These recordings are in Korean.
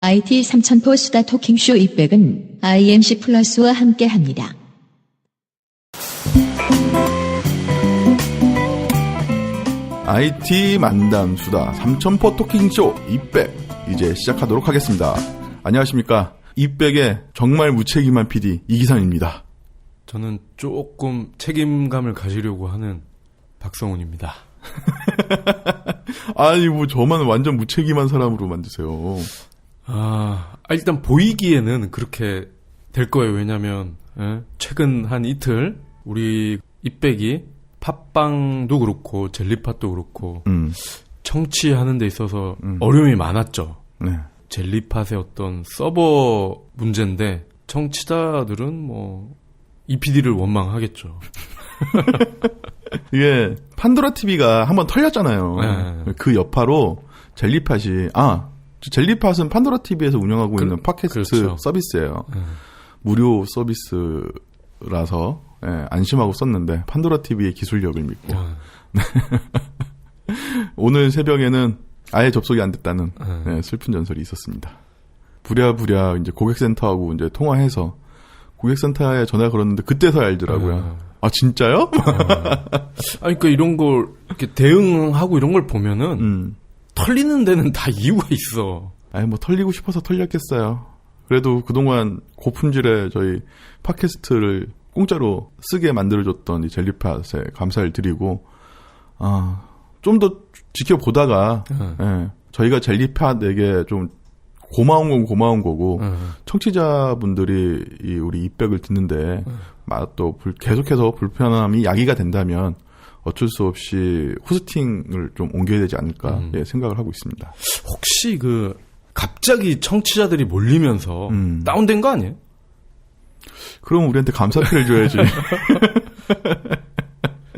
IT 삼천포 수다 토킹쇼 200은 IMC 플러스와 함께합니다. IT 만담 수다 삼천포 토킹쇼 200 이제 시작하도록 하겠습니다. 안녕하십니까. 200의 정말 무책임한 PD 이기상입니다. 저는 조금 책임감을 가지려고 하는 박성훈입니다. 아니 뭐 저만 완전 무책임한 사람으로 만드세요. 일단 보이기에는 그렇게 될 거예요. 왜냐면 최근 한 이틀 우리 이백이 팟빵도 그렇고 젤리팟도 그렇고 청취하는 데 있어서 어려움이 많았죠. 네. 젤리팟의 어떤 서버 문제인데 청취자들은 뭐 EPD를 원망하겠죠. 이게 판도라 TV가 한번 털렸잖아요. 네. 그 여파로 젤리팟이 젤리팟은 판도라 TV에서 운영하고 있는 팟캐스트 그렇죠. 서비스예요. 무료 서비스라서 안심하고 썼는데 판도라 TV의 기술력을 믿고 오늘 새벽에는 아예 접속이 안 됐다는 슬픈 전설이 있었습니다. 부랴부랴 이제 고객센터하고 이제 통화해서 고객센터에 전화 걸었는데 그때서야 알더라고요. 아 진짜요? 그러니까 이런 걸 이렇게 대응하고 이런 걸 보면은 털리는 데는 다 이유가 있어. 아니 뭐 털리고 싶어서 털렸겠어요. 그래도 그동안 고품질의 저희 팟캐스트를 공짜로 쓰게 만들어줬던 이 젤리팟에 감사를 드리고 좀 더 지켜보다가 저희가 젤리팟에게 좀 고마운 건 고마운 거고 청취자분들이 이 우리 200을 듣는데 또 계속해서 불편함이 야기가 된다면 어쩔 수 없이 호스팅을 좀 옮겨야 되지 않을까 생각을 하고 있습니다. 혹시 갑자기 청취자들이 몰리면서 다운된 거 아니에요? 그럼 우리한테 감사패를 줘야지.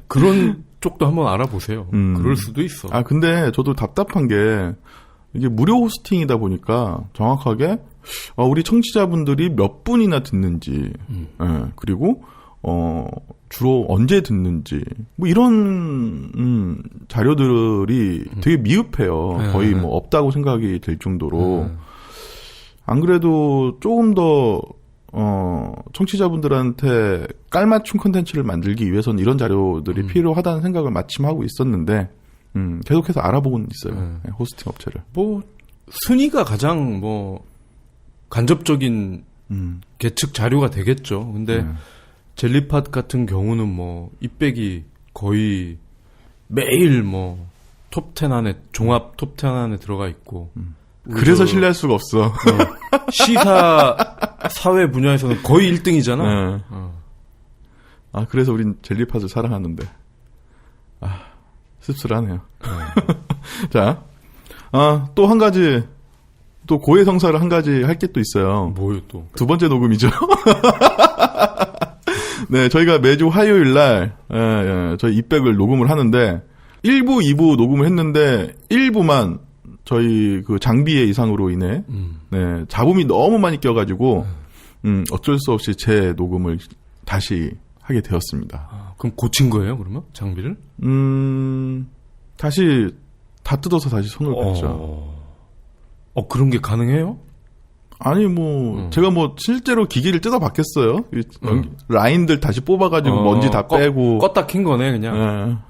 그런 쪽도 한번 알아보세요. 그럴 수도 있어. 근데 저도 답답한 게 이게 무료 호스팅이다 보니까 정확하게 우리 청취자분들이 몇 분이나 듣는지 그리고 주로 언제 듣는지 뭐 이런 자료들이 되게 미흡해요. 거의 뭐 없다고 생각이 될 정도로 안 그래도 조금 더 청취자분들한테 깔맞춤 콘텐츠를 만들기 위해서는 이런 자료들이 필요하다는 생각을 마침 하고 있었는데 계속해서 알아보고는 있어요. 호스팅 업체를. 뭐 순위가 가장 간접적인 계측 자료가 되겠죠. 근데 젤리팟 같은 경우는 이백이 거의 매일 톱10 안에 종합 톱10 안에 들어가 있고. 그래서 신뢰할 수가 없어. 시사 사회 분야에서는 거의 1등이잖아. 그래서 우린 젤리팟을 사랑하는데. 씁쓸하네요. 자, 또 한 가지, 또 고해성사를 한 가지 할 게 또 있어요. 뭐요 또? 두 번째 녹음이죠. 네, 저희가 매주 화요일 날, 저희 200을 녹음을 하는데, 1부, 2부 녹음을 했는데, 1부만 저희 그 장비의 이상으로 인해, 잡음이 너무 많이 껴가지고, 어쩔 수 없이 제 녹음을 다시 하게 되었습니다. 그럼 고친 거예요, 그러면? 장비를? 다시, 다 뜯어서 다시 손을 댔죠. 그런 게 가능해요? 아니, 제가 실제로 기기를 뜯어봤겠어요? 라인들 다시 뽑아가지고 먼지 다 빼고. 껐다 킨 거네, 그냥.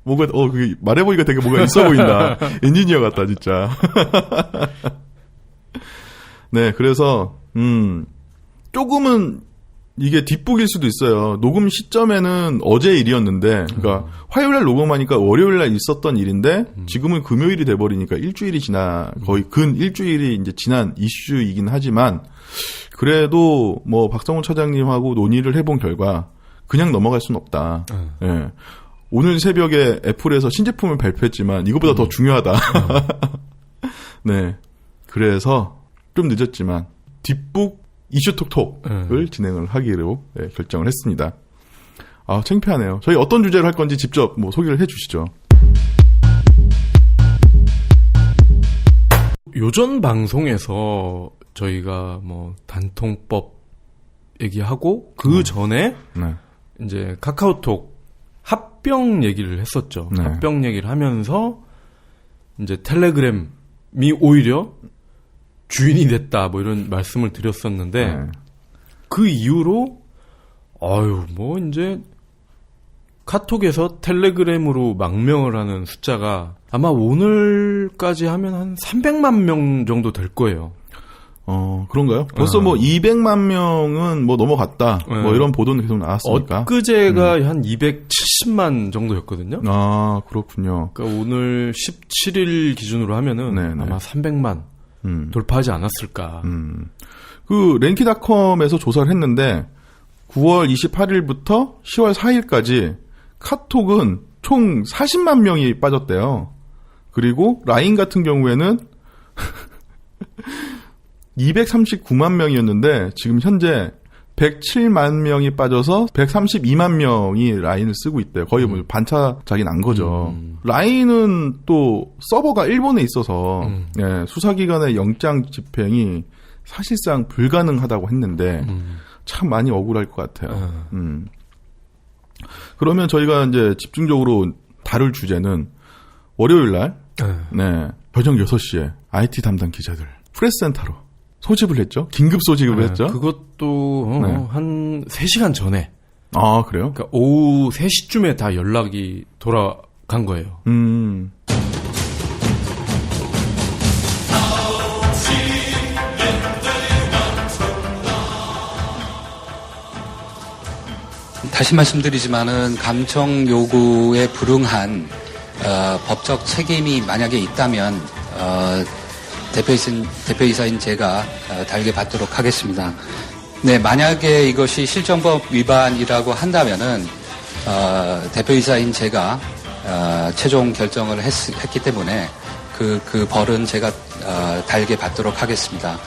뭐가, 그게 말해보니까 되게 뭐가 있어 보인다. 엔지니어 같다, 진짜. 네, 그래서, 조금은 이게 뒷북일 수도 있어요. 녹음 시점에는 어제 일이었는데, 그러니까 화요일날 녹음하니까 월요일날 있었던 일인데, 지금은 금요일이 돼버리니까 일주일이 거의 근 일주일이 이제 지난 이슈이긴 하지만, 그래도 박성훈 차장님하고 논의를 해본 결과, 그냥 넘어갈 수는 없다. 예. 오늘 새벽에 애플에서 신제품을 발표했지만 이것보다 더 중요하다. 네. 그래서 좀 늦었지만 뒷북 이슈톡톡을 진행을 하기로 결정을 했습니다. 창피하네요. 저희 어떤 주제를 할 건지 직접 소개를 해 주시죠. 요전 방송에서 저희가 단통법 얘기하고 그 전에 이제 카카오톡 합병 얘기를 했었죠. 합병 얘기를 하면서 이제 텔레그램이 오히려 주인이 됐다 뭐 이런 말씀을 드렸었는데 네. 그 이후로 뭐 이제 카톡에서 텔레그램으로 망명을 하는 숫자가 아마 오늘까지 하면 한 300만 명 정도 될 거예요. 그런가요? 벌써 뭐 200만 명은 뭐 넘어갔다. 네. 뭐 이런 보도는 계속 나왔으니까. 엊그제가 한 270만 정도였거든요. 아, 그렇군요. 그러니까 오늘 17일 기준으로 하면은 네네. 아마 300만 돌파하지 않았을까. 그 랭키닷컴에서 조사를 했는데 9월 28일부터 10월 4일까지 카톡은 총 40만 명이 빠졌대요. 그리고 라인 같은 경우에는 239만 명이었는데 지금 현재 107만 명이 빠져서 132만 명이 라인을 쓰고 있대요. 거의 뭐 반차작이 난 거죠. 라인은 또 서버가 일본에 있어서 예, 수사기관의 영장 집행이 사실상 불가능하다고 했는데 참 많이 억울할 것 같아요. 그러면 저희가 이제 집중적으로 다룰 주제는 월요일 날 네, 저녁 6시에 IT 담당 기자들 프레스센터로 소집을 했죠. 긴급 소집을 했죠. 그것도 네. 한 3시간 전에. 아, 그래요? 그러니까 오후 3시쯤에 다 연락이 돌아간 거예요. 다시 말씀드리지만은 감청 요구에 불응한 법적 책임이 만약에 있다면 대표이사인 제가 달게 받도록 하겠습니다. 네, 만약에 이것이 실정법 위반이라고 한다면은 대표이사인 제가 최종 결정을 했기 때문에 그 벌은 제가 달게 받도록 하겠습니다.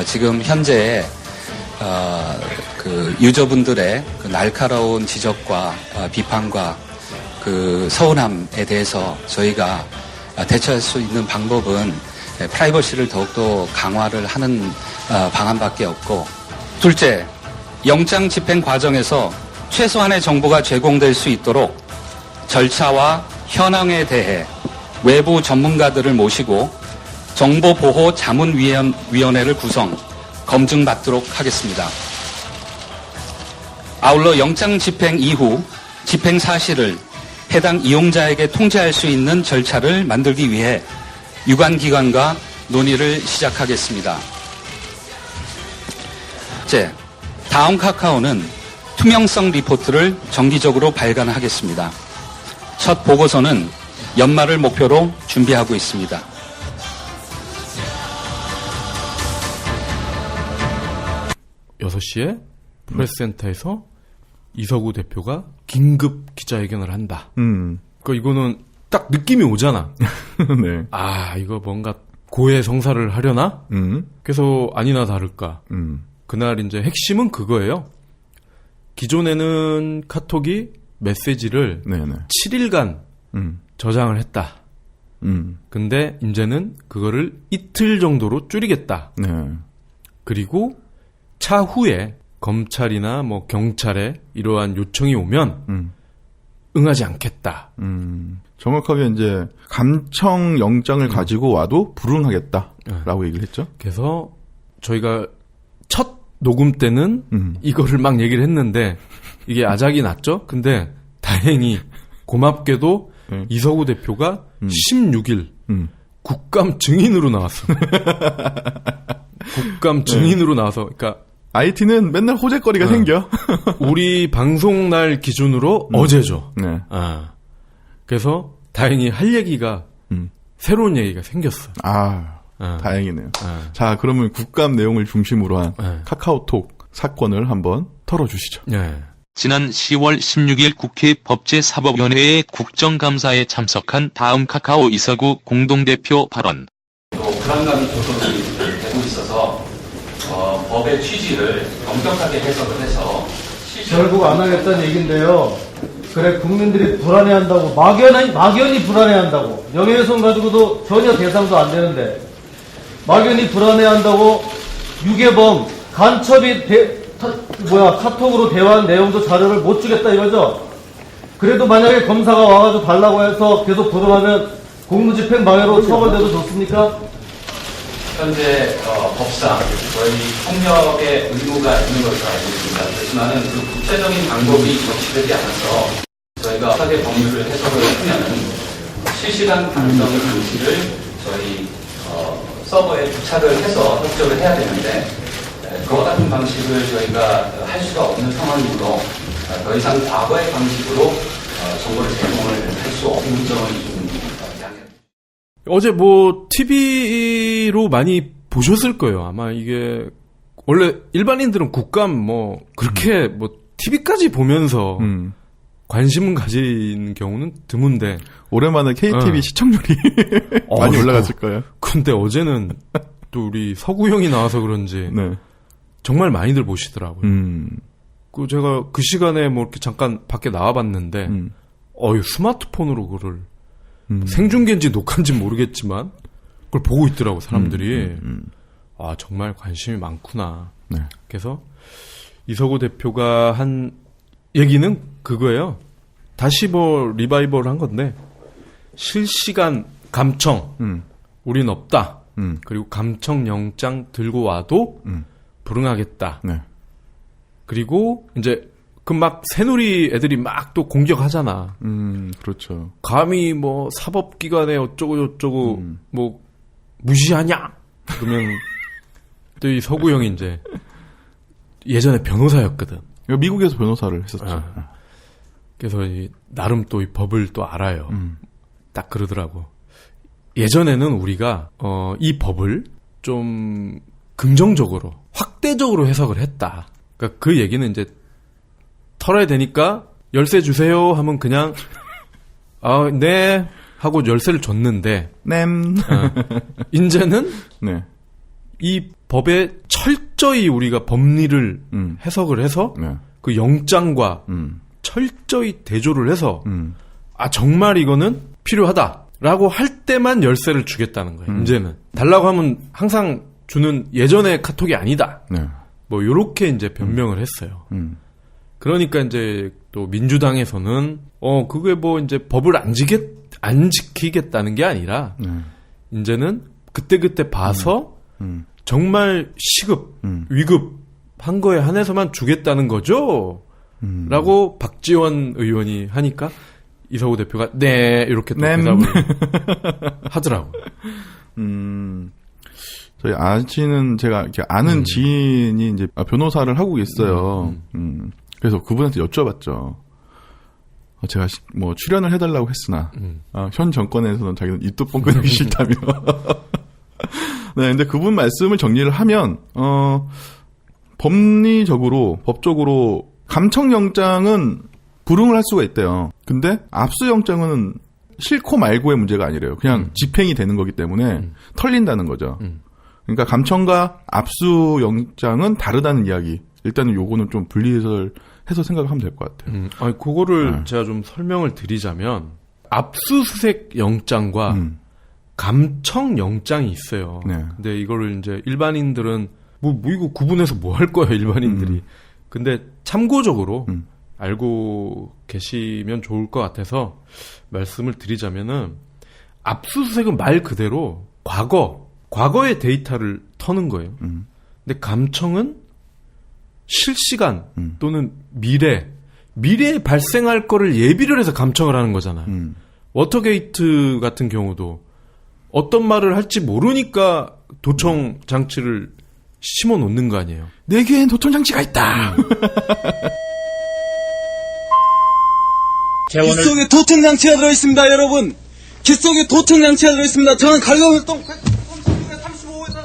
지금 현재 그 유저분들의 그 날카로운 지적과 비판과 그 서운함에 대해서 저희가 대처할 수 있는 방법은 프라이버시를 더욱더 강화를 하는 방안밖에 없고, 둘째, 영장 집행 과정에서 최소한의 정보가 제공될 수 있도록 절차와 현황에 대해 외부 전문가들을 모시고 정보보호자문위원회를 구성, 검증받도록 하겠습니다. 아울러 영장 집행 이후 집행 사실을 해당 이용자에게 통지할 수 있는 절차를 만들기 위해 유관기관과 논의를 시작하겠습니다. 째, 다음 카카오는 투명성 리포트를 정기적으로 발간하겠습니다. 첫 보고서는 연말을 목표로 준비하고 있습니다. 여섯 시에 프레스센터에서 이서구 대표가 긴급 기자회견을 한다. 그러니까 이거는 딱 느낌이 오잖아. 네. 아, 이거 뭔가 고해성사를 하려나? 그래서 아니나 다를까. 그날 이제 핵심은 그거예요. 기존에는 카톡이 메시지를 네네. 7일간 저장을 했다. 근데 이제는 그거를 이틀 정도로 줄이겠다. 네. 그리고 차후에 검찰이나 뭐 경찰에 이러한 요청이 오면 응하지 않겠다. 정확하게 이제 감청 영장을 가지고 와도 불응하겠다라고 얘기를 했죠. 그래서 저희가 첫 녹음 때는 이거를 막 얘기를 했는데 이게 아작이 났죠. 근데 다행히 고맙게도 이서구 대표가 16일 국감 증인으로 나왔어. 국감 증인으로 나와서, 그러니까 IT는 맨날 호재거리가 생겨. 우리 방송 날 기준으로 어제죠. 네. 아, 그래서 다행히 할 얘기가 새로운 얘기가 생겼어. 다행이네요. 자, 그러면 국감 내용을 중심으로 한 카카오톡 사건을 한번 털어주시죠. 네. 지난 10월 16일 국회 법제사법위원회의 국정감사에 참석한 다음 카카오 이서구 공동대표 발언. 불안감이 조성이 되고 있어서 법의 취지를 엄격하게 해석을 해서 결국 안 하겠다는 얘기인데요. 그래, 국민들이 불안해한다고, 막연히 불안해한다고, 명예훼손 가지고도 전혀 대상도 안 되는데 막연히 불안해한다고 유괴범 간첩이 카톡으로 대화한 내용도 자료를 못 주겠다 이거죠. 그래도 만약에 검사가 와가지고 달라고 해서 계속 불응하면 공무집행 방해로 처벌돼도 좋습니까? 현재 법상 저희 폭력의 의무가 있는 것으로 알고 있습니다. 그렇지만은 그 구체적인 방법이 적시되지 않아서 저희가 사회 법률을 해석을 하면 실시간 감정의 방식을 저희 서버에 부착을 해서 협조를 해야 되는데 그와 같은 방식을 저희가 할 수가 없는 상황이므로 더 이상 과거의 방식으로 정보를 제공을 할 수 없는 점을 좀 양해. 어제 뭐 TV로 많이 보셨을 거예요. 아마 이게 원래 일반인들은 국감 뭐 그렇게 뭐 TV까지 보면서 관심을 가진 경우는 드문데 오랜만에 KTV 시청률이 많이 올라갔을 거예요. 근데 어제는 또 우리 서구형이 나와서 그런지 네. 정말 많이들 보시더라고요. 그 제가 그 시간에 뭐 이렇게 잠깐 밖에 나와봤는데 스마트폰으로 그걸 생중계인지 녹화인지 모르겠지만 그걸 보고 있더라고 사람들이. 아 정말 관심이 많구나. 네. 그래서 이서구 대표가 한 얘기는 그거예요. 다시 뭐 리바이벌 한 건데 실시간 감청 우린 없다. 그리고 감청 영장 들고 와도 불응하겠다. 네. 그리고 이제 그 막 새누리 애들이 막 또 공격하잖아. 그렇죠. 감히 뭐 사법기관에 어쩌고 저쩌고 뭐 무시하냐? 그러면 또 이 서구형이 이제 예전에 변호사였거든. 미국에서 변호사를 했었죠. 그래서 나름 또 이 법을 또 알아요. 딱 그러더라고. 예전에는 우리가 이 법을 좀 긍정적으로 확대적으로 해석을 했다. 그러니까 그 얘기는 이제 털어야 되니까 열쇠 주세요 하면 그냥 네 하고 열쇠를 줬는데 이제는 네. 이 법에 철저히 우리가 법리를 해석을 해서 네. 그 영장과 철저히 대조를 해서 정말 이거는 필요하다라고 할 때만 열쇠를 주겠다는 거예요. 이제는 달라고 하면 항상 주는 예전의 카톡이 아니다. 네. 뭐 요렇게 이제 변명을 했어요. 그러니까 이제 또 민주당에서는 그게 뭐 이제 법을 안 지키겠다는 게 아니라 이제는 그때그때 봐서 정말 시급, 위급 한 거에 한해서만 주겠다는 거죠? 라고 박지원 의원이 하니까 이서구 대표가 네 이렇게 또 대답을 하더라고요. 저희 아치는 제가 이렇게 아는 지인이 이제 변호사를 하고 있어요. 그래서 그분한테 여쭤봤죠. 제가 뭐 출연을 해달라고 했으나 현 정권에서는 자기는 입도 뻥끗하기 싫다며. 네, 근데 그분 말씀을 정리를 하면 법적으로 감청영장은 불응을 할 수가 있대요. 근데 압수영장은 싫고 말고의 문제가 아니래요. 그냥 집행이 되는 거기 때문에 털린다는 거죠. 그러니까 감청과 압수영장은 다르다는 이야기. 일단은 요거는 좀 분리해서 생각을 하면 될 것 같아요. 아니, 그거를 제가 좀 설명을 드리자면 압수수색 영장과 감청 영장이 있어요. 네. 근데 이거를 이제 일반인들은 뭐 이거 구분해서 뭐 할 거야 일반인들이. 근데 참고적으로 알고 계시면 좋을 것 같아서 말씀을 드리자면은 압수수색은 말 그대로 과거의 데이터를 터는 거예요. 근데 감청은 실시간 또는 미래에 발생할 거를 예비를 해서 감청을 하는 거잖아요. 워터게이트 같은 경우도 어떤 말을 할지 모르니까 도청 장치를 심어 놓는 거 아니에요. 내게엔 도청 장치가 있다. 귓속에 도청 장치가 들어있습니다, 여러분. 귓속에 도청 장치가 들어있습니다. 저는 갈가물동 35호에서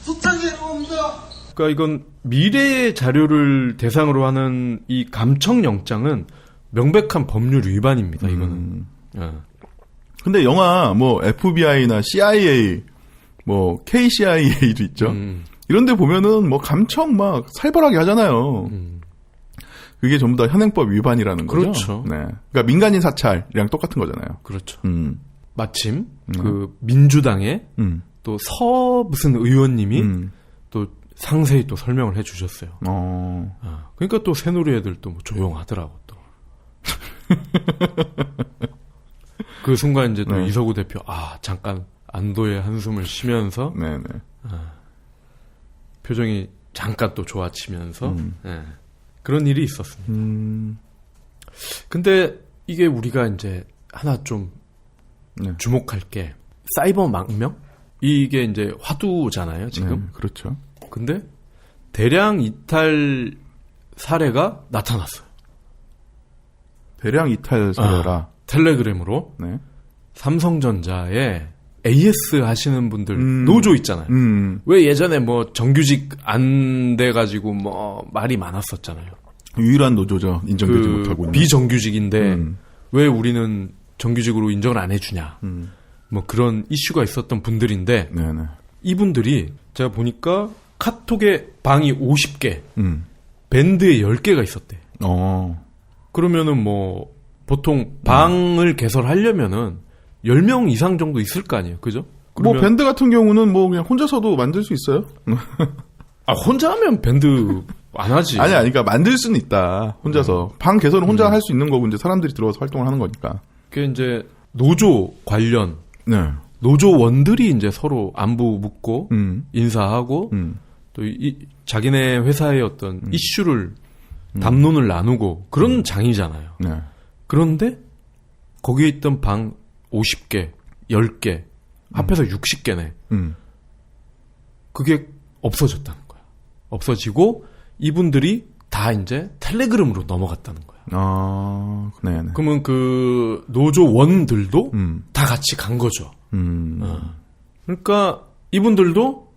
소창에 들어옵니다. 그러니까 이건 미래의 자료를 대상으로 하는 이 감청 영장은 명백한 법률 위반입니다. 이거는. 근데 영화 뭐 FBI나 CIA, 뭐 KCIA도 있죠. 이런 데 보면은 뭐 감청 막 살벌하게 하잖아요. 그게 전부 다 현행법 위반이라는 거죠. 그렇죠. 네. 그러니까 민간인 사찰이랑 똑같은 거잖아요. 그렇죠. 마침 그 민주당의 또 무슨 의원님이 또 상세히 또 설명을 해 주셨어요. 그러니까 또 새누리 애들도 뭐 조용하더라고 또. 그 순간 이제 또 네. 이서구 대표 잠깐 안도의 한숨을 쉬면서 네네. 표정이 잠깐 또 좋아지면서 예, 그런 일이 있었습니다. 근데 이게 우리가 이제 하나 좀 네. 주목할 게 사이버 망명? 이게 이제 화두잖아요, 지금. 네, 그렇죠. 근데 대량 이탈 사례가 나타났어요. 대량 이탈 사례라. 텔레그램으로 네. 삼성전자에 AS 하시는 분들 노조 있잖아요. 왜 예전에 뭐 정규직 안 돼가지고 뭐 말이 많았었잖아요. 유일한 노조죠. 인정되지 못하고 있는. 비정규직인데 왜 우리는 정규직으로 인정을 안 해주냐. 뭐 그런 이슈가 있었던 분들인데 네네. 이분들이 제가 보니까 카톡에 방이 50개, 밴드에 10개가 있었대. 그러면은 뭐 보통 방을 개설하려면은 10명 이상 정도 있을 거 아니에요. 그죠? 뭐 밴드 같은 경우는 뭐 그냥 혼자서도 만들 수 있어요. 혼자 하면 밴드 안 하지. 아니, 그러니까 만들 수는 있다. 혼자서. 방 개설은 혼자 할 수 있는 거고, 이제 사람들이 들어와서 활동을 하는 거니까. 그게 이제 노조 관련, 네. 노조원들이 이제 서로 안부 묻고, 인사하고, 또 자기네 회사의 어떤 이슈를, 담론을 나누고, 그런 장이잖아요. 네. 그런데, 거기에 있던 방 50개, 10개, 합해서 60개네. 그게 없어졌다는 거야. 없어지고, 이분들이 다 이제 텔레그램으로 넘어갔다는 거야. 네네. 그러면 그 노조원들도 다 같이 간 거죠. 그러니까 이분들도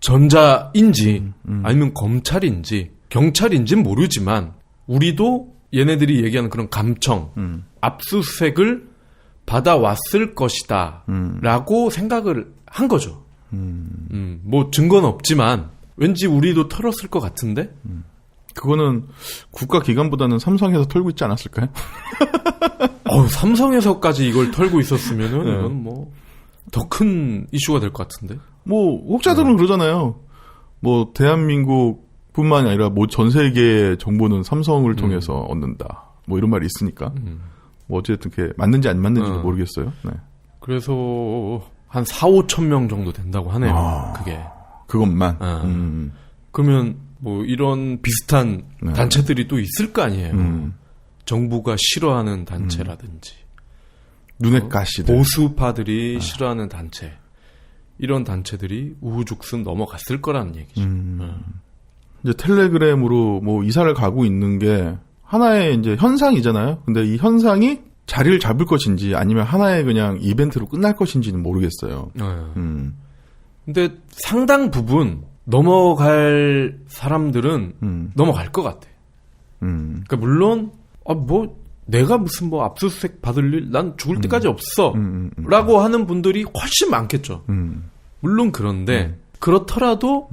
삼성전자인지 아니면 검찰인지 경찰인지는 모르지만 우리도 얘네들이 얘기하는 그런 감청, 압수수색을 받아왔을 것이다 라고 생각을 한 거죠. 뭐 증거는 없지만 왠지 우리도 털었을 것 같은데? 그거는 국가기관보다는 삼성에서 털고 있지 않았을까요? 삼성에서까지 이걸 털고 있었으면은 이건 뭐 더 큰 이슈가 될 것 같은데? 뭐 혹자들은 그러잖아요. 뭐 대한민국뿐만이 아니라 뭐 전 세계의 정보는 삼성을 통해서 얻는다. 뭐 이런 말이 있으니까. 뭐 어쨌든 그게 맞는지 안 맞는지도 모르겠어요. 네. 그래서 한 4-5천 명 정도 된다고 하네요. 그게. 그것만. 그러면 뭐 이런 비슷한 단체들이 또 있을 거 아니에요. 정부가 싫어하는 단체라든지. 눈에 가시들. 보수파들이 싫어하는 단체. 이런 단체들이 우후죽순 넘어갔을 거라는 얘기죠. 이제 텔레그램으로 뭐 이사를 가고 있는 게 하나의 이제 현상이잖아요. 근데 이 현상이 자리를 잡을 것인지 아니면 하나의 그냥 이벤트로 끝날 것인지는 모르겠어요. 근데 상당 부분 넘어갈 사람들은 넘어갈 것 같아. 그러니까 물론 뭐 내가 무슨 뭐 압수수색 받을 일 난 죽을 때까지 없어 라고 하는 분들이 훨씬 많겠죠. 물론 그런데 그렇더라도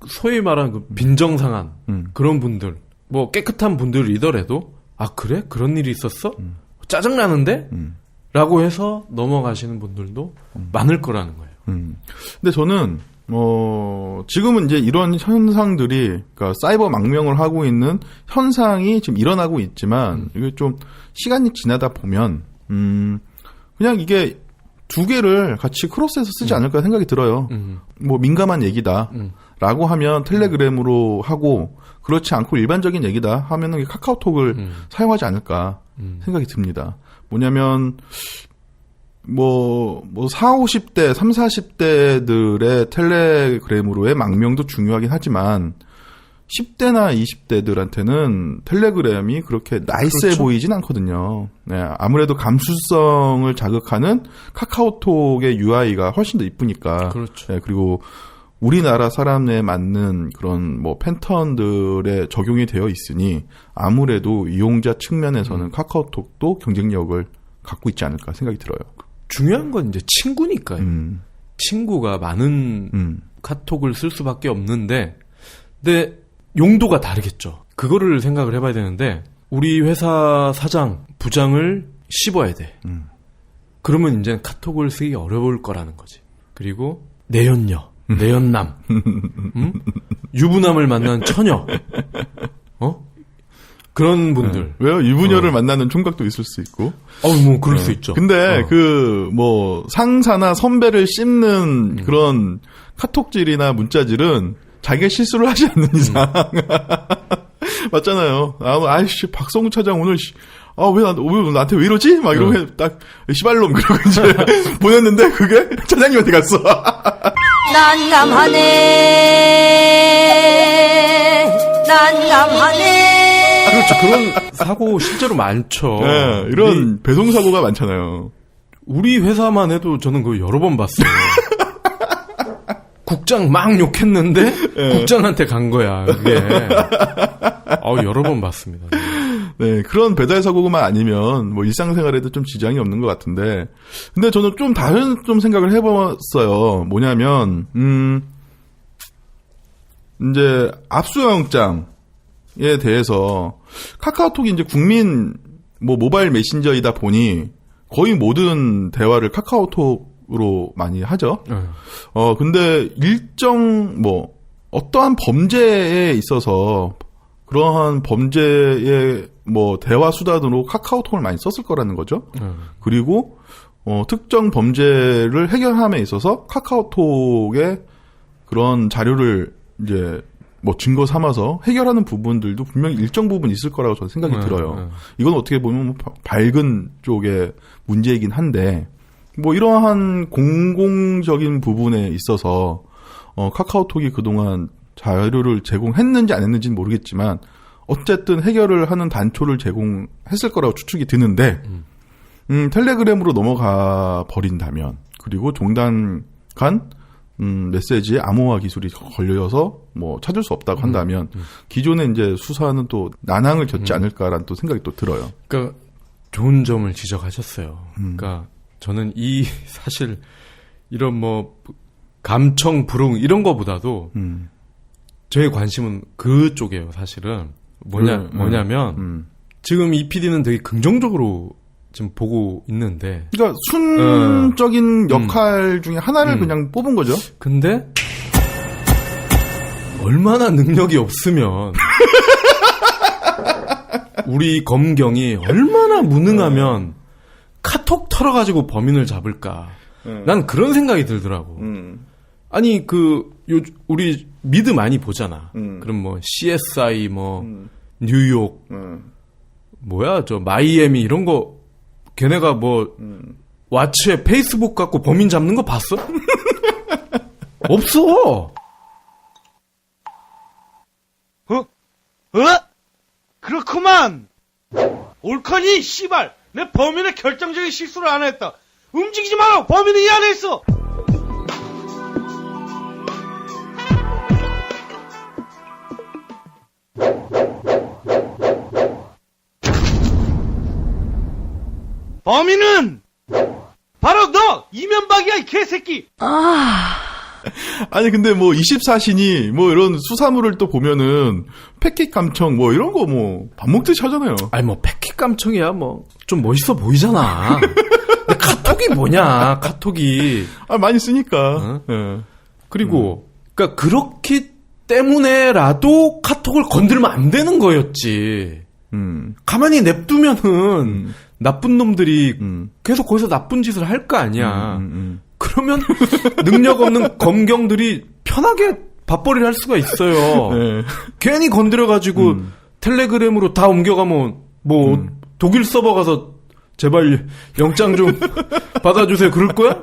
소위 말하는 그 빈정상한 그런 분들 뭐 깨끗한 분들이더라도 그래? 그런 일이 있었어? 짜증나는데? 라고 해서 넘어가시는 분들도 많을 거라는 거예요. 근데 저는 지금은 이제 이런 현상들이, 그러니까 사이버 망명을 하고 있는 현상이 지금 일어나고 있지만, 이게 좀 시간이 지나다 보면, 그냥 이게 두 개를 같이 크로스해서 쓰지 않을까 생각이 들어요. 뭐 민감한 얘기다. 라고 하면 텔레그램으로 하고, 그렇지 않고 일반적인 얘기다 하면은 카카오톡을 사용하지 않을까 생각이 듭니다. 뭐냐면, 뭐 40, 50대, 30, 40대들의 텔레그램으로의 망명도 중요하긴 하지만 10대나 20대들한테는 텔레그램이 그렇게 나이스해 그렇죠. 보이진 않거든요. 네, 아무래도 감수성을 자극하는 카카오톡의 UI가 훨씬 더 이쁘니까. 그렇죠. 네, 그리고 우리나라 사람에 맞는 그런 뭐 패턴들에 적용이 되어 있으니 아무래도 이용자 측면에서는 카카오톡도 경쟁력을 갖고 있지 않을까 생각이 들어요. 중요한 건 이제 친구니까요. 친구가 많은 카톡을 쓸 수밖에 없는데, 근데 용도가 다르겠죠. 그거를 생각을 해봐야 되는데, 우리 회사 사장, 부장을 씹어야 돼. 그러면 이제 카톡을 쓰기 어려울 거라는 거지. 그리고 내연녀, 내연남, 유부남을 만난 처녀, 그런 분들. 왜요? 유부녀를 만나는 총각도 있을 수 있고. 뭐 그럴 수 있죠. 근데 상사나 선배를 씹는 그런 카톡질이나 문자질은 자기가 실수를 하지 않는 이상 맞잖아요. 아이씨 박성우 차장 오늘 왜 나한테 왜 이러지? 막 이러고 딱 시발놈 그러고 이제 보냈는데 그게 차장님한테 갔어. 난감하네. 그렇죠. 그런 사고 실제로 많죠. 네, 이런 배송 사고가 많잖아요. 우리 회사만 해도 저는 그거 여러 번 봤어요. 국장 막 욕했는데 국장한테 간 거야. 그게. 여러 번 봤습니다. 네, 그런 배달 사고만 아니면 뭐 일상생활에도 좀 지장이 없는 것 같은데, 근데 저는 좀 다른 생각을 해봤어요. 뭐냐면 이제 압수영장에 대해서 카카오톡이 이제 국민 모바일 메신저이다 보니 거의 모든 대화를 카카오톡으로 많이 하죠. 근데 일정 어떠한 범죄에 있어서 그러한 범죄의 대화 수단으로 카카오톡을 많이 썼을 거라는 거죠. 그리고 특정 범죄를 해결함에 있어서 카카오톡에 그런 자료를 이제 증거 삼아서 해결하는 부분들도 분명히 일정 부분 있을 거라고 저는 생각이 들어요. 이건 어떻게 보면 밝은 쪽의 문제이긴 한데, 이러한 공공적인 부분에 있어서 카카오톡이 그동안 자료를 제공했는지 안 했는지는 모르겠지만 어쨌든 해결을 하는 단초를 제공했을 거라고 추측이 드는데, 텔레그램으로 넘어가 버린다면, 그리고 종단간 메시지에 암호화 기술이 걸려서 찾을 수 없다고 한다면 기존의 이제 수사는 또 난항을 겪지 않을까라는 또 생각이 또 들어요. 그러니까 좋은 점을 지적하셨어요. 그러니까 저는 사실 이런 감청 불응 이런 거보다도 저의 관심은 그쪽이에요. 사실은 뭐냐면 지금 이 PD는 되게 긍정적으로 지금 보고 있는데. 그러니까 순적인 역할 중에 하나를 그냥 뽑은 거죠. 근데 얼마나 능력이 없으면 우리 검경이 얼마나 무능하면 카톡 털어가지고 범인을 잡을까. 난 그런 생각이 들더라고. 아니 우리 미드 많이 보잖아. 그럼 CSI 뉴욕 마이애미 이런 거 걔네가 왓츠에 페이스북 갖고 범인 잡는 거 봤어? 없어. 그렇구만. 옳거니 씨발. 내 범인의 결정적인 실수를 안 했다. 움직이지 마라. 범인은 이 안에 있어. 범인은 바로 너 이면박이야 이 개새끼. 아니 근데 24신이 이런 수사물을 또 보면은 패킷 감청 이런 거 밥 먹듯이 하잖아요. 아니 패킷 감청이야 좀 멋있어 보이잖아. 근데 카톡이 뭐냐? 카톡이 많이 쓰니까. 네. 그리고 그러니까 그렇기 때문에라도 카톡을 건들면 안 되는 거였지. 가만히 냅두면은 나쁜 놈들이 계속 거기서 나쁜 짓을 할 거 아니야. 그러면 능력 없는 검경들이 편하게 밥벌이를 할 수가 있어요. 네. 괜히 건드려가지고 텔레그램으로 다 옮겨가면 독일 서버 가서 제발 영장 좀 받아주세요 그럴 거야?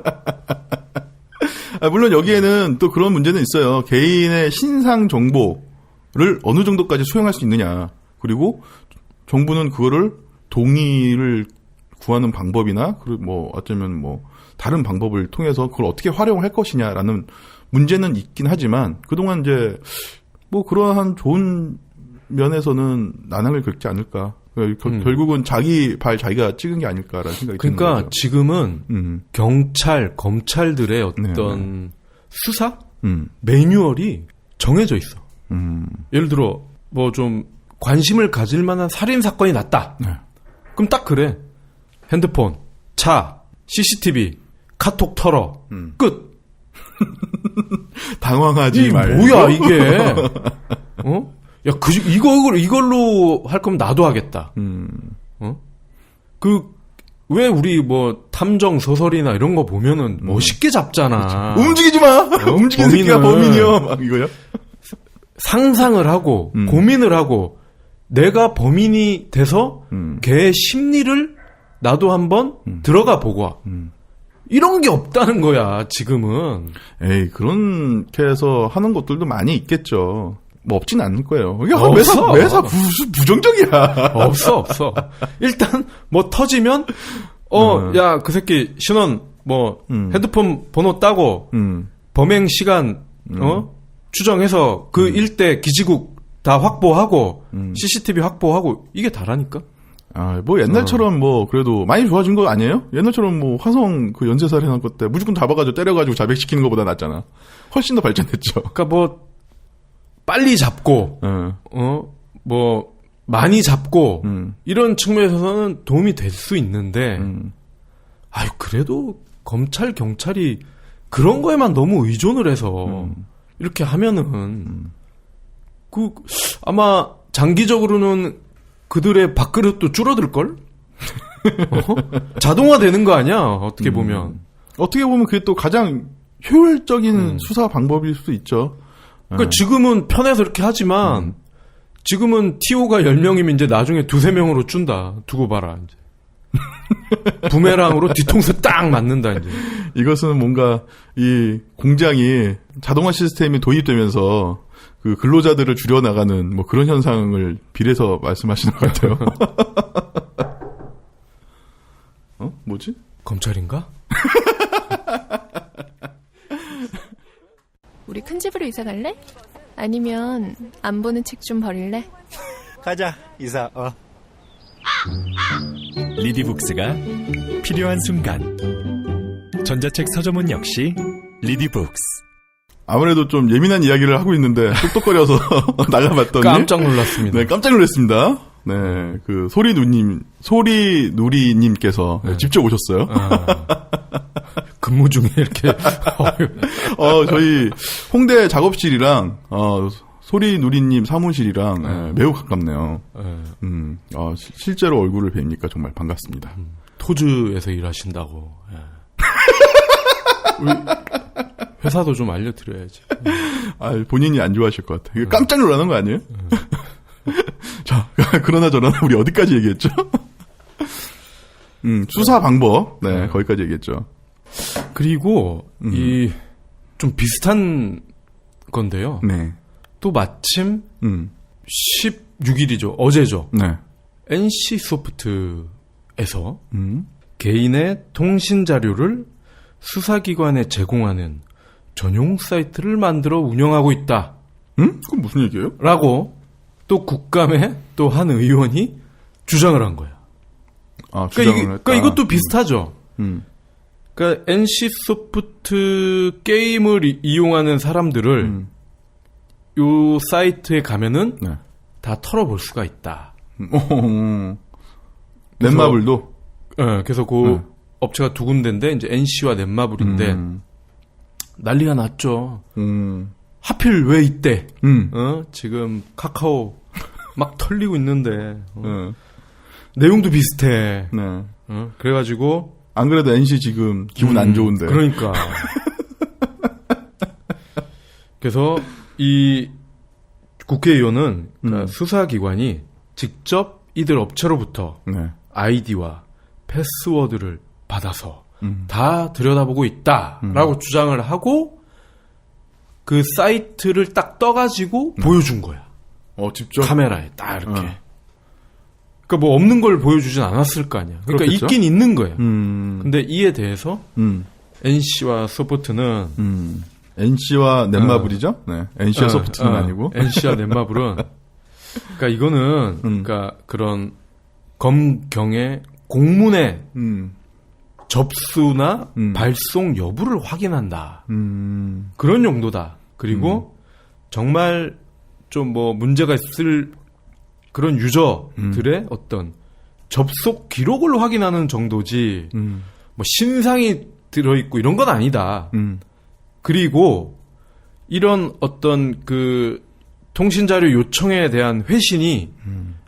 물론 여기에는 또 그런 문제는 있어요. 개인의 신상 정보를 어느 정도까지 수용할 수 있느냐. 그리고 정부는 그거를 동의를 구하는 방법이나 그리고 어쩌면 다른 방법을 통해서 그걸 어떻게 활용할 것이냐라는 문제는 있긴 하지만 그동안 이제 그러한 좋은 면에서는 난항을 겪지 않을까. 결국은 자기 발 자기가 찍은 게 아닐까라는 생각이 드는 거죠. 그러니까 지금은 경찰, 검찰들의 어떤 수사 매뉴얼이 정해져 있어. 예를 들어 좀 관심을 가질 만한 살인 사건이 났다. 네. 그럼 딱 그래. 핸드폰, 차, CCTV, 카톡 털어. 끝. 당황하지 말고. 뭐야 이게? 야, 이걸로 할 거면 나도 하겠다. 왜 우리 뭐 탐정 소설이나 이런 거 보면은 멋있게 잡잖아. 움직이지 마! 움직이는 새끼가 범인이요! 막 이거요? 상상을 하고, 고민을 하고, 내가 범인이 돼서 걔의 심리를 나도 한번 들어가 보고 이런 게 없다는 거야, 지금은. 에이, 그렇게 해서 하는 것들도 많이 있겠죠. 뭐 없진 않을 거예요. 이게 없어. 매사 부정적이야. 없어. 일단 뭐 터지면 야, 그 새끼 신원 뭐 핸드폰 번호 따고 범행 시간 추정해서 그 일대 기지국 다 확보하고 CCTV 확보하고 이게 다라니까. 아, 뭐 옛날처럼 뭐 그래도 많이 좋아진 거 아니에요? 옛날처럼 뭐 화성 그 연쇄살인 한 것 때 무조건 잡아가지고 때려가지고 자백시키는 것보다 낫잖아. 훨씬 더 발전했죠. 그러니까 뭐 빨리 잡고 뭐 많이 잡고 이런 측면에서는 도움이 될 수 있는데 아유 그래도 검찰 경찰이 그런 거에만 너무 의존을 해서 이렇게 하면은 그 아마 장기적으로는 그들의 밥그릇도 줄어들걸? 자동화되는 거 아니야? 어떻게 보면. 어떻게 보면 그게 또 가장 효율적인 수사 방법일 수도 있죠. 그러니까 지금은 편해서 이렇게 하지만 지금은 TO가 10명이면 이제 나중에 2-3명으로 준다. 두고 봐라. 이제. 부메랑으로 뒤통수 딱 맞는다 이제. 이것은 뭔가 이 공장이 자동화 시스템이 도입되면서 그 근로자들을 줄여나가는 뭐 그런 현상을 비례해서 말씀하시는 것 같아요. 뭐지? 검찰인가? 우리 큰 집으로 이사 갈래? 아니면 안 보는 책 좀 버릴래? 가자, 이사. 리디북스가 필요한 순간. 전자책 서점은 역시 리디북스. 아무래도 좀 예민한 이야기를 하고 있는데 똑똑거려서 나가봤더니 깜짝 놀랐습니다. 네, 깜짝 놀랐습니다. 네, 그 소리누리님께서 직접 오셨어요. 근무 중에 이렇게 저희 홍대 작업실이랑 소리누리님 사무실이랑 매우 가깝네요. 실제로 얼굴을 뵈니까 정말 반갑습니다. 토즈에서 일하신다고. 회사도 좀 알려드려야지. 본인이 안 좋아하실 것 같아요. 깜짝 놀라는 거 아니에요? 자, 그러나 저러나 우리 어디까지 얘기했죠? 수사 방법. 네, 거기까지 얘기했죠. 그리고 좀 비슷한 건데요. 네. 또 마침 16일이죠. 어제죠. 네. NC 소프트에서 개인의 통신 자료를 수사기관에 제공하는 전용 사이트를 만들어 운영하고 있다. 그건 무슨 얘기예요? 라고 또 국감에 또 한 의원이 주장을 한 거야. 그러니까 이것도 비슷하죠. 그러니까 NC 소프트 게임을 이용하는 사람들을 요 사이트에 가면은 다 털어볼 수가 있다. 넷마블도? 네, 그래서 그 업체가 두 군데인데 이제 NC와 넷마블인데 난리가 났죠. 하필 왜 이때? 지금 카카오 막 털리고 있는데 내용도 비슷해. 네. 그래가지고 안 그래도 NC 지금 기분 안 좋은데. 그러니까. 그래서 이 국회의원은 그러니까 수사기관이 직접 이들 업체로부터 아이디와 패스워드를 받아서 다 들여다보고 있다라고 주장을 하고 그 사이트를 딱 떠가지고 보여준 거야. 직접? 카메라에 딱 이렇게. 그러니까 뭐 없는 걸 보여주진 않았을 거 아니야. 그러니까 그렇겠죠? 있긴 있는 거야. 근데 이에 대해서 NC와 소프트는 NC와 넷마블이죠? 네. NC와 소프트는 아니고. NC와 넷마블은 그러니까 이거는 그러니까 그런 검경의 공문의 접수나 발송 여부를 확인한다. 그런 용도다. 그리고 정말 좀 뭐 문제가 있을 그런 유저들의 어떤 접속 기록을 확인하는 정도지 뭐 신상이 들어있고 이런 건 아니다. 그리고 이런 어떤 그 통신자료 요청에 대한 회신이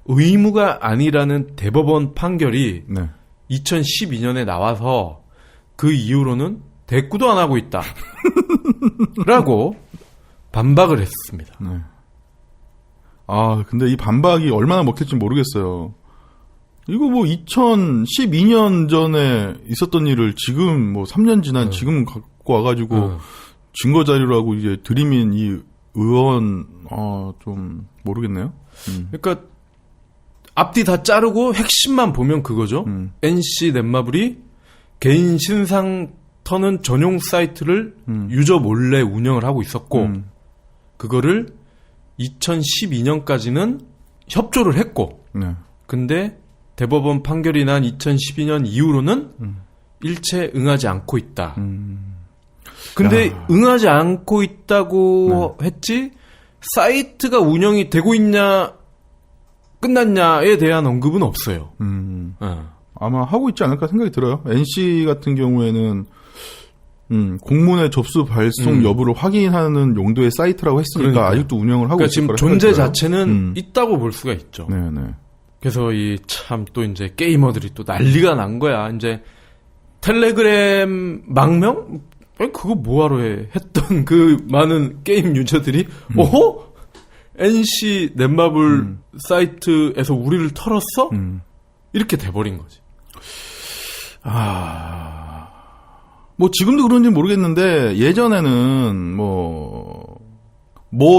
의무가 아니라는 대법원 판결이 네. 2012년에 나와서 그 이후로는 대꾸도 안 하고 있다. 라고 반박을 했습니다. 네. 아, 근데 이 반박이 얼마나 먹힐지 모르겠어요. 이거 뭐 2012년 전에 있었던 일을 지금 뭐 3년 지난 지금 갖고 와가지고 증거 자료라고 이제 들이민 이 의원, 좀 모르겠네요. 그러니까 앞뒤 다 자르고 핵심만 보면 그거죠. NC 넷마블이 개인 신상 터는 전용 사이트를 유저 몰래 운영을 하고 있었고 그거를 2012년까지는 협조를 했고 네. 근데 대법원 판결이 난 2012년 이후로는 일체 응하지 않고 있다. 근데 응하지 않고 있다고 했지 사이트가 운영이 되고 있냐 끝났냐에 대한 언급은 없어요. 아마 하고 있지 않을까 생각이 들어요. NC 같은 경우에는 공문의 접수 발송 여부를 확인하는 용도의 사이트라고 했으니까 그러니까요. 아직도 운영을 하고 그러니까 있을 지금 거라 존재 생각이 들어요. 자체는 있다고 볼 수가 있죠. 네네. 그래서 이 참 또 이제 게이머들이 또 난리가 난 거야. 이제 텔레그램 망명? 아니, 그거 뭐하러 해? 했던 그 많은 게임 유저들이 어허? NC 넷마블 사이트에서 우리를 털었어? 이렇게 돼버린 거지. 뭐 지금도 그런지 모르겠는데 예전에는 뭐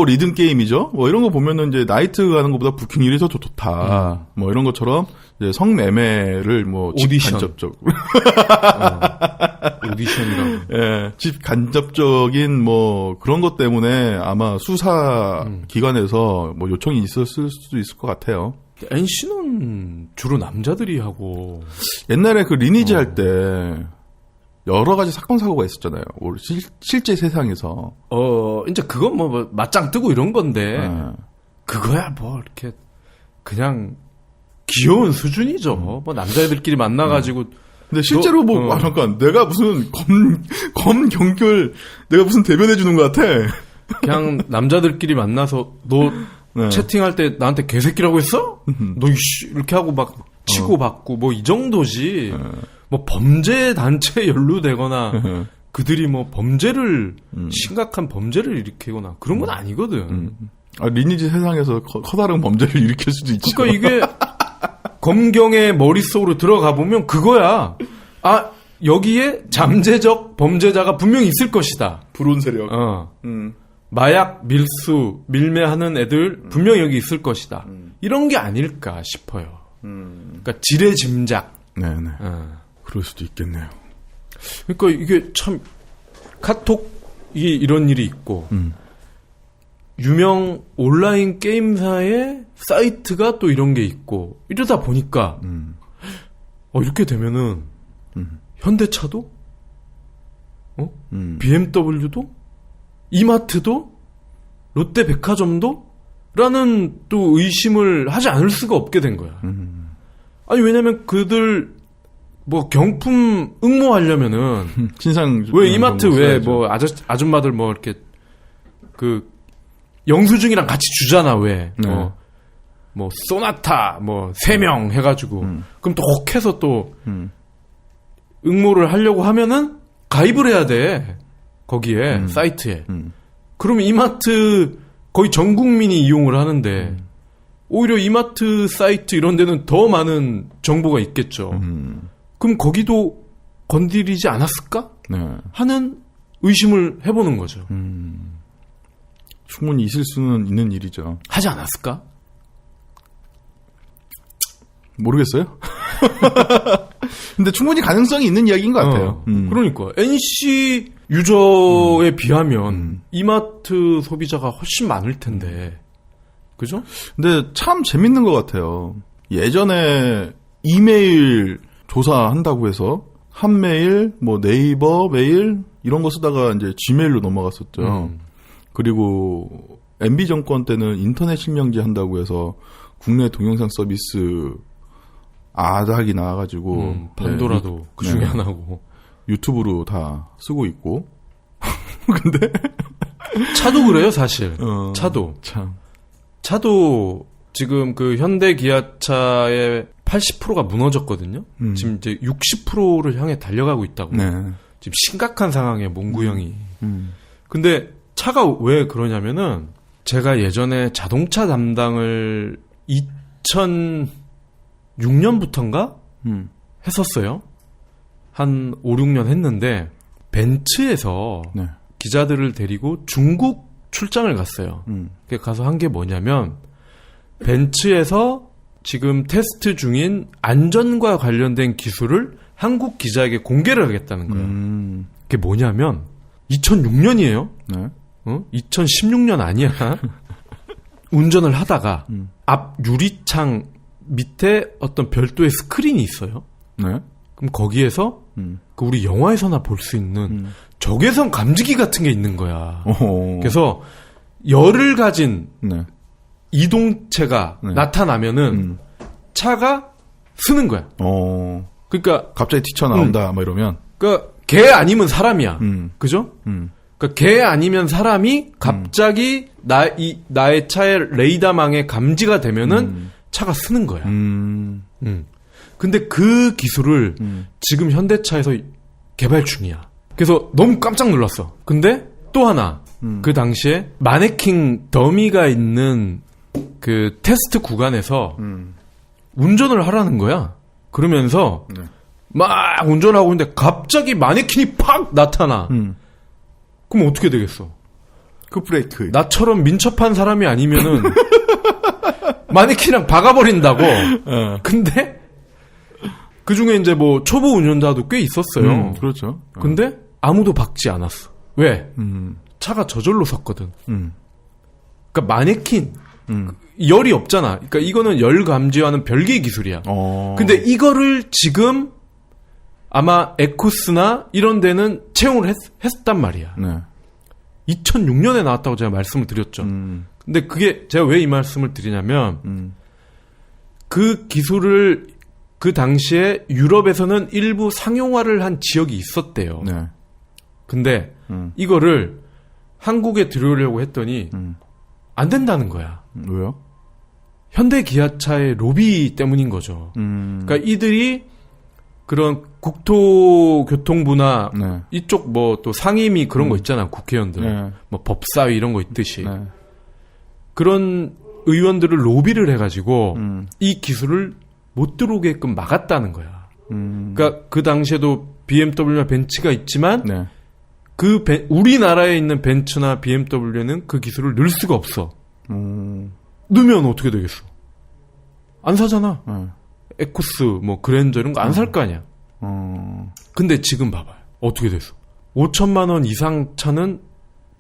리듬 게임이죠. 뭐 이런 거 보면은 이제 나이트 가는 것보다 부킹 힐이 더 좋다. 뭐 이런 것처럼 이제 성매매를 뭐 오디션. 직간접적 오디션이라고. 예, 직간접적인 뭐 그런 것 때문에 아마 수사 기관에서 뭐 요청이 있었을 수도 있을 것 같아요. NC는 주로 남자들이 하고 옛날에 그 리니지 할 때 여러 가지 사건 사고가 있었잖아요. 실제 세상에서. 이제 그건 뭐 맞짱 뜨고 이런 건데 그거야 뭐 이렇게 그냥 귀여운 수준이죠. 뭐 남자애들끼리 만나가지고. 근데 실제로 잠깐 내가 무슨 검 경결 내가 무슨 대변해 주는 것 같아. 그냥 남자들끼리 만나서 너 채팅할 때 나한테 개새끼라고 했어? 너 이씨 이렇게 하고 막 치고 받고 뭐 이 정도지. 뭐 범죄 단체에 연루되거나 그들이 뭐 범죄를 심각한 범죄를 일으키거나 그런 건 아니거든. 리니지 세상에서 커다란 범죄를 일으킬 수도 있죠. 그러니까 이게 검경의 머릿속으로 들어가 보면 그거야. 아 여기에 잠재적 범죄자가 분명히 있을 것이다. 불온 세력. 마약 밀수 밀매하는 애들 분명히 여기 있을 것이다. 이런 게 아닐까 싶어요. 그러니까 지레 짐작. 네네. 그럴 수도 있겠네요. 그러니까 이게 참 카톡이 이런 일이 있고 유명 온라인 게임사의 사이트가 또 이런 게 있고 이러다 보니까 이렇게 되면은 현대차도 BMW도 이마트도 롯데백화점도 라는 또 의심을 하지 않을 수가 없게 된 거야. 아니 왜냐면 그들 뭐 경품 응모하려면은 신상 왜 이마트 왜 뭐 아줌마들 뭐 이렇게 그 영수증이랑 같이 주잖아 왜 뭐 소나타 뭐 3명 해가지고 그럼 또 혹해서 또 응모를 하려고 하면은 가입을 해야 돼 거기에 사이트에 그러면 이마트 거의 전 국민이 이용을 하는데 오히려 이마트 사이트 이런 데는 더 많은 정보가 있겠죠. 그럼 거기도 건드리지 않았을까? 하는 의심을 해보는 거죠. 충분히 있을 수는 있는 일이죠. 하지 않았을까? 모르겠어요. 근데 충분히 가능성이 있는 이야기인 것 같아요. 그러니까 NC 유저에 비하면 이마트 소비자가 훨씬 많을 텐데 그죠? 근데 참 재밌는 것 같아요. 예전에 이메일 조사한다고 해서 한 메일, 뭐 네이버 메일 이런 거 쓰다가 이제 지메일로 넘어갔었죠. 그리고 MB 정권 때는 인터넷 실명제 한다고 해서 국내 동영상 서비스 아닥이 나와가지고 판도라도 그 중에 하나고 유튜브로 다 쓰고 있고. 근데 차도 그래요 사실. 차도 참 차도 지금 그 현대 기아차의 80%가 무너졌거든요. 지금 이제 60%를 향해 달려가고 있다고. 네. 지금 심각한 상황에 몽구형이. 근데 차가 왜 그러냐면은 제가 예전에 자동차 담당을 2006년부터인가 했었어요. 한 5, 6년 했는데 벤츠에서 네. 기자들을 데리고 중국 출장을 갔어요. 가서 한 게 뭐냐면 벤츠에서 지금 테스트 중인 안전과 관련된 기술을 한국 기자에게 공개를 하겠다는 거예요. 그게 뭐냐면 2006년이에요. 네. 2016년 아니야. 운전을 하다가 앞 유리창 밑에 어떤 별도의 스크린이 있어요. 네. 그럼 거기에서 그 우리 영화에서나 볼 수 있는 적외선 감지기 같은 게 있는 거야. 오호. 그래서 열을 가진 네. 이동체가 네. 나타나면은 차가 쓰는 거야. 그러니까 갑자기 튀쳐나온다 뭐 이러면. 그러니까 개 아니면 사람이야. 그죠? 그러니까 개 아니면 사람이 갑자기 나의 차의 레이더망에 감지가 되면은 차가 쓰는 거야. 근데 그 기술을 지금 현대차에서 개발 중이야. 그래서 너무 깜짝 놀랐어. 근데 또 하나 그 당시에 마네킹 더미가 있는 그 테스트 구간에서 운전을 하라는 거야. 그러면서 막 운전하고 있는데 갑자기 마네킹이 팍 나타나. 그럼 어떻게 되겠어? 그 브레이크. 나처럼 민첩한 사람이 아니면은 마네킹이랑 박아버린다고. 근데 그 중에 이제 뭐 초보 운전자도 꽤 있었어요. 그렇죠. 근데 아무도 박지 않았어. 왜? 차가 저절로 섰거든. 그러니까 마네킹 열이 없잖아. 그러니까 이거는 열 감지와는 별개의 기술이야. 근데 이거를 지금 아마 에쿠스나 이런 데는 채용을 했단 말이야. 네. 2006년에 나왔다고 제가 말씀을 드렸죠. 근데 그게 제가 왜 이 말씀을 드리냐면 그 기술을 그 당시에 유럽에서는 일부 상용화를 한 지역이 있었대요. 네. 근데 이거를 한국에 들여오려고 했더니 안 된다는 거야. 왜요? 현대 기아차의 로비 때문인 거죠. 그러니까 이들이 그런 국토교통부나 네. 이쪽 뭐 또 상임위 그런 거 있잖아. 국회의원들. 네. 뭐 법사위 이런 거 있듯이. 네. 그런 의원들을 로비를 해가지고 이 기술을 못 들어오게끔 막았다는 거야. 그러니까 그 당시에도 BMW나 벤츠가 있지만 네. 우리나라에 있는 벤츠나 BMW는 그 기술을 넣을 수가 없어. 넣으면 어떻게 되겠어? 안 사잖아. 에쿠스, 뭐 그랜저 이런 거 안 살 거 아니야. 근데 지금 봐봐요. 어떻게 됐어? 5천만 원 이상 차는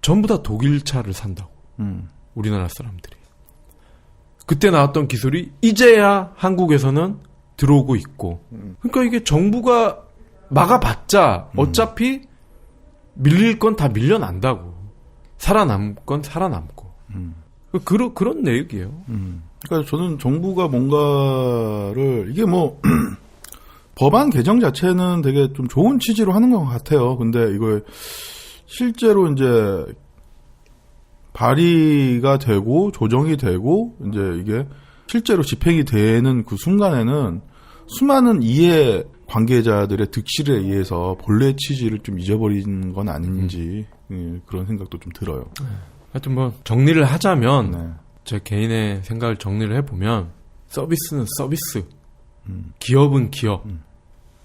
전부 다 독일 차를 산다고. 우리나라 사람들이. 그때 나왔던 기술이 이제야 한국에서는 들어오고 있고. 그러니까 이게 정부가 막아봤자 어차피 밀릴 건 다 밀려난다고. 살아남을 건 살아남고. 그런 내용이에요. 그러니까 저는 정부가 뭔가를 이게 뭐 법안 개정 자체는 되게 좀 좋은 취지로 하는 것 같아요. 근데 이걸 실제로 이제 발의가 되고 조정이 되고 이제 이게 실제로 집행이 되는 그 순간에는 수많은 이해 관계자들의 득실에 의해서 본래 취지를 좀 잊어버리는 건 아닌지 그런 생각도 좀 들어요. 하여튼 뭐 정리를 하자면 네. 제 개인의 생각을 정리를 해보면 서비스는 서비스, 기업은 기업,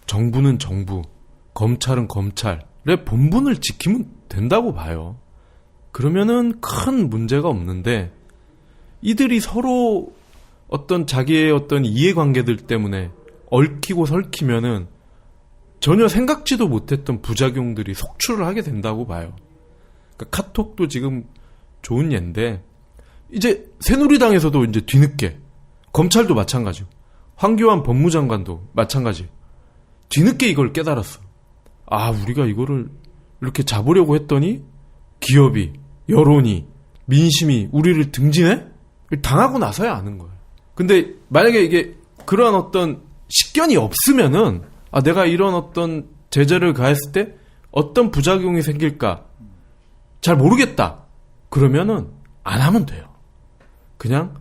정부는 정부, 검찰은 검찰의 본분을 지키면 된다고 봐요. 그러면은 큰 문제가 없는데 이들이 서로 어떤 자기의 어떤 이해관계들 때문에 얽히고 설키면은 전혀 생각지도 못했던 부작용들이 속출을 하게 된다고 봐요. 그러니까 카톡도 지금 좋은 예인데 이제 새누리당에서도 이제 뒤늦게 검찰도 마찬가지고 황교안 법무장관도 마찬가지 뒤늦게 이걸 깨달았어. 아, 우리가 이거를 이렇게 잡으려고 했더니 기업이, 여론이, 민심이 우리를 등지네? 당하고 나서야 아는 거예요. 근데 만약에 이게 그러한 어떤 식견이 없으면은 아, 내가 이런 어떤 제재를 가했을 때 어떤 부작용이 생길까 잘 모르겠다. 그러면은 안 하면 돼요. 그냥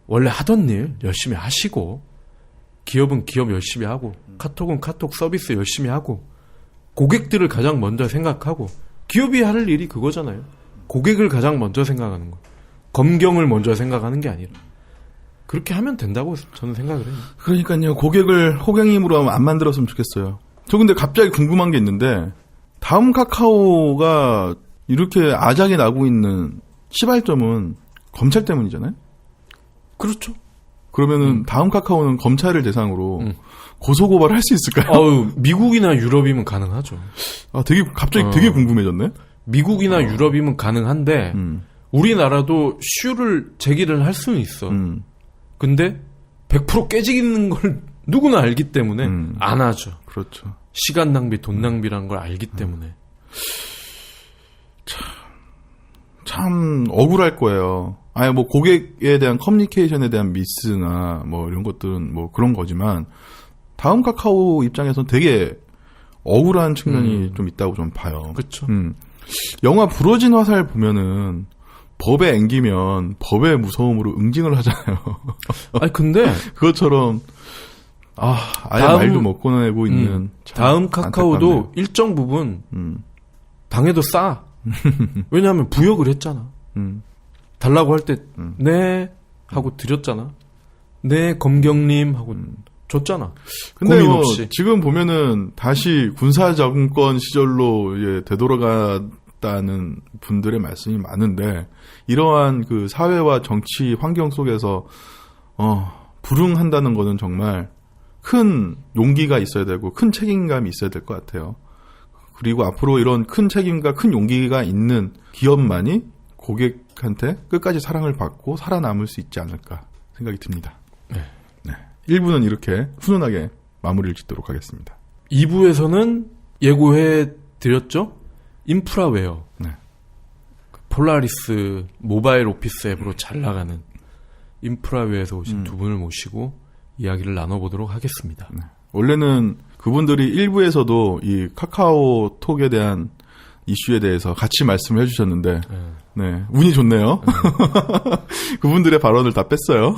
원래 하던 일 열심히 하시고 기업은 기업 열심히 하고 카톡은 카톡 서비스 열심히 하고 고객들을 가장 먼저 생각하고 기업이 할 일이 그거잖아요. 고객을 가장 먼저 생각하는 거. 검경을 먼저 생각하는 게 아니라 그렇게 하면 된다고 저는 생각을 해요. 그러니까요. 고객을 호갱임으로 안 만들었으면 좋겠어요. 저 근데 갑자기 궁금한 게 있는데 다음 카카오가 이렇게 아작이 나고 있는 시발점은 검찰 때문이잖아요. 그렇죠. 그러면은 다음 카카오는 검찰을 대상으로 고소고발을 할 수 있을까요? 미국이나 유럽이면 가능하죠. 아, 갑자기 되게 궁금해졌네. 미국이나 유럽이면 가능한데 우리나라도 슈를 제기를 할 수는 있어. 근데 100% 깨지는 걸 누구나 알기 때문에 안 하죠. 그렇죠. 시간 낭비, 돈 낭비라는 걸 알기 때문에. 참 억울할 거예요. 아니 뭐 고객에 대한 커뮤니케이션에 대한 미스나 뭐 이런 것들은 뭐 그런 거지만 다음 카카오 입장에서는 되게 억울한 측면이 좀 있다고 좀 봐요. 그렇죠. 영화 부러진 화살 보면은 법에 앵기면 법의 무서움으로 응징을 하잖아요. 아니 근데 그것처럼 아예 말도 못 꺼내고 있는 다음 카카오도 안타깝네요. 일정 부분 당해도 싸. 왜냐하면 부역을 했잖아. 달라고 할 때 네 하고 드렸잖아. 네 검경님 하고 줬잖아. 근데 고민 뭐 없이. 지금 보면은 다시 군사 정권 시절로 이제 되돌아갔다는 분들의 말씀이 많은데 이러한 그 사회와 정치 환경 속에서 불응한다는 거는 정말 큰 용기가 있어야 되고 큰 책임감이 있어야 될 것 같아요. 그리고 앞으로 이런 큰 책임과 큰 용기가 있는 기업만이 고객한테 끝까지 사랑을 받고 살아남을 수 있지 않을까 생각이 듭니다. 네. 1부는 이렇게 훈훈하게 마무리를 짓도록 하겠습니다. 2부에서는 예고해 드렸죠? 인프라웨어. 네. 폴라리스 모바일 오피스 앱으로 잘 나가는 인프라웨어에서 오신 두 분을 모시고 이야기를 나눠보도록 하겠습니다. 네. 원래는 그분들이 1부에서도 이 카카오톡에 대한 이슈에 대해서 같이 말씀을 해주셨는데, 네, 운이 좋네요. 그분들의 발언을 다 뺐어요.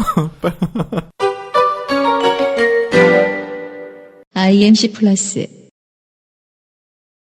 IMC 플러스